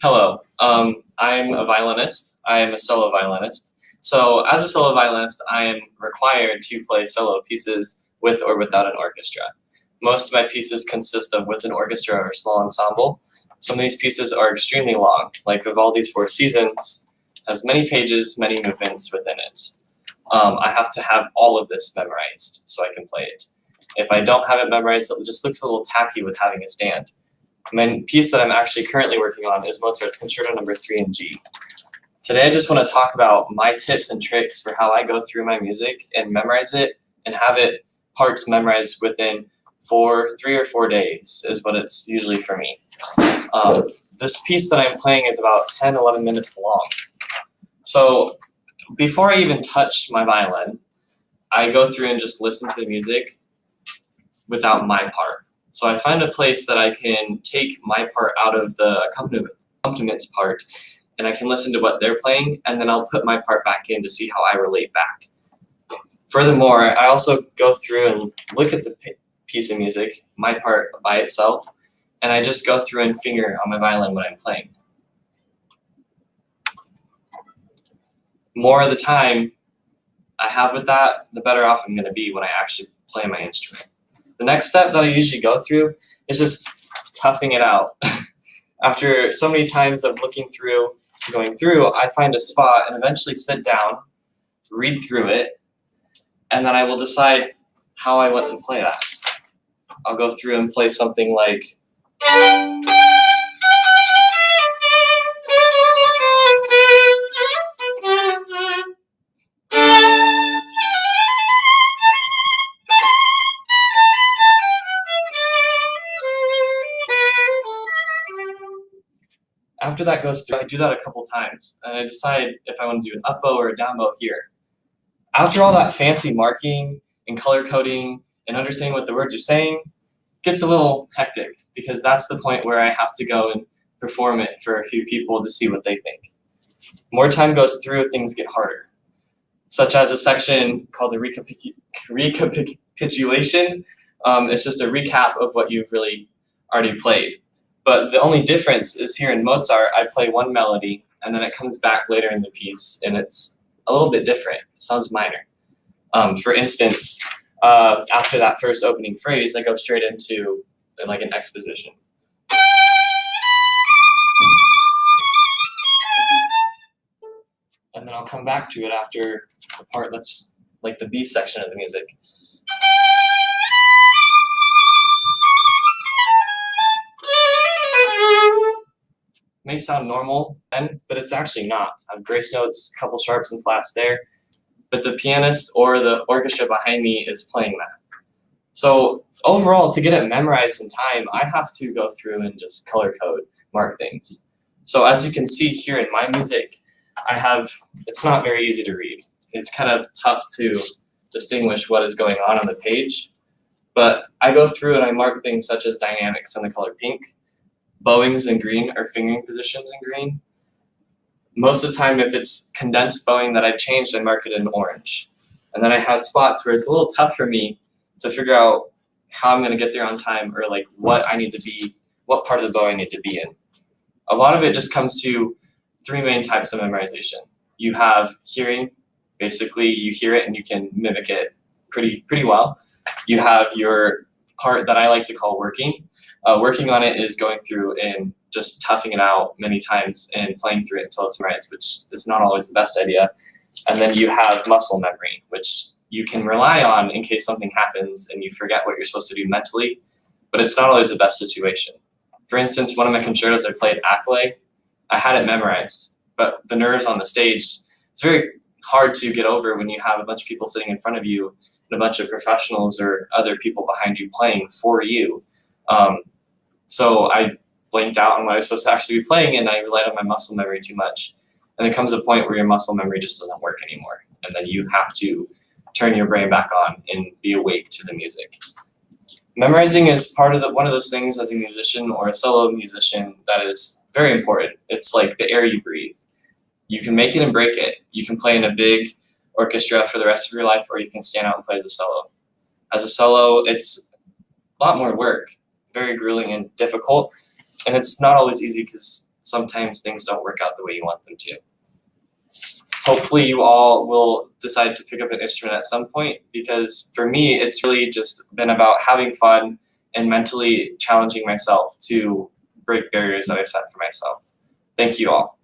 Hello. I'm a violinist. I am a solo violinist. So, as a solo violinist, I am required to play solo pieces with or without an orchestra. Most of my pieces consist of with an orchestra or a small ensemble. Some of these pieces are extremely long, like Vivaldi's Four Seasons has many pages, many movements within it. I have to have all of this memorized so I can play it. If I don't have it memorized, it just looks a little tacky with having a stand. The piece that I'm actually currently working on is Mozart's Concerto Number 3 in G. Today I just want to talk about my tips and tricks for how I go through my music and memorize it and have it parts memorized within 3 or 4 days is what it's usually for me. This piece that I'm playing is about 10, 11 minutes long. So before I even touch my violin, I go through and just listen to the music without my part. So I find a place that I can take my part out of the accompaniments part, and I can listen to what they're playing, and then I'll put my part back in to see how I relate back. Furthermore, I also go through and look at the piece of music, my part by itself, and I just go through and finger on my violin when I'm playing. More of the time I have with that, the better off I'm going to be when I actually play my instrument. The next step that I usually go through is just toughing it out. After so many times of looking through, going through, I find a spot and eventually sit down, read through it, and then I will decide how I want to play that. I'll go through and play something like after that goes through, I do that a couple times, and I decide if I want to do an up bow or a down bow here. After all that fancy marking and color coding and understanding what the words are saying, it gets a little hectic because that's the point where I have to go and perform it for a few people to see what they think. More time goes through, things get harder, such as a section called the recapitulation. It's just a recap of what you've really already played. But the only difference is here in Mozart, I play one melody, and then it comes back later in the piece, and it's a little bit different. It sounds minor. For instance, after that first opening phrase, I go straight into like an exposition. And then I'll come back to it after the part that's like the B section of the music. May sound normal then, but it's actually not. I have grace notes, a couple sharps and flats there, but the pianist or the orchestra behind me is playing that. So overall, to get it memorized in time, I have to go through and just color code, mark things. So as you can see here in my music, it's not very easy to read. It's kind of tough to distinguish what is going on the page, but I go through and I mark things such as dynamics in the color pink, bowings in green or fingering positions in green. Most of the time, if it's condensed bowing that I've changed, I mark it in orange. And then I have spots where it's a little tough for me to figure out how I'm going to get there on time or like what part of the bow I need to be in. A lot of it just comes to three main types of memorization. You have hearing, basically you hear it and you can mimic it pretty well. You have your part that I like to call working. Working on it is going through and just toughing it out many times and playing through it until it's memorized, which is not always the best idea. And then you have muscle memory, which you can rely on in case something happens and you forget what you're supposed to do mentally, but it's not always the best situation. For instance, one of my concertos I played Accolade, I had it memorized, but the nerves on the stage, it's very hard to get over when you have a bunch of people sitting in front of you and a bunch of professionals or other people behind you playing for you. So I blanked out on what I was supposed to actually be playing, and I relied on my muscle memory too much. And there comes a point where your muscle memory just doesn't work anymore, and then you have to turn your brain back on and be awake to the music. Memorizing is one of those things as a musician or a solo musician that is very important. It's like the air you breathe. You can make it and break it. You can play in a big orchestra for the rest of your life, or you can stand out and play as a solo. As a solo, it's a lot more work, very grueling and difficult, and it's not always easy because sometimes things don't work out the way you want them to. Hopefully you all will decide to pick up an instrument at some point, because for me, it's really just been about having fun and mentally challenging myself to break barriers that I set for myself. Thank you all.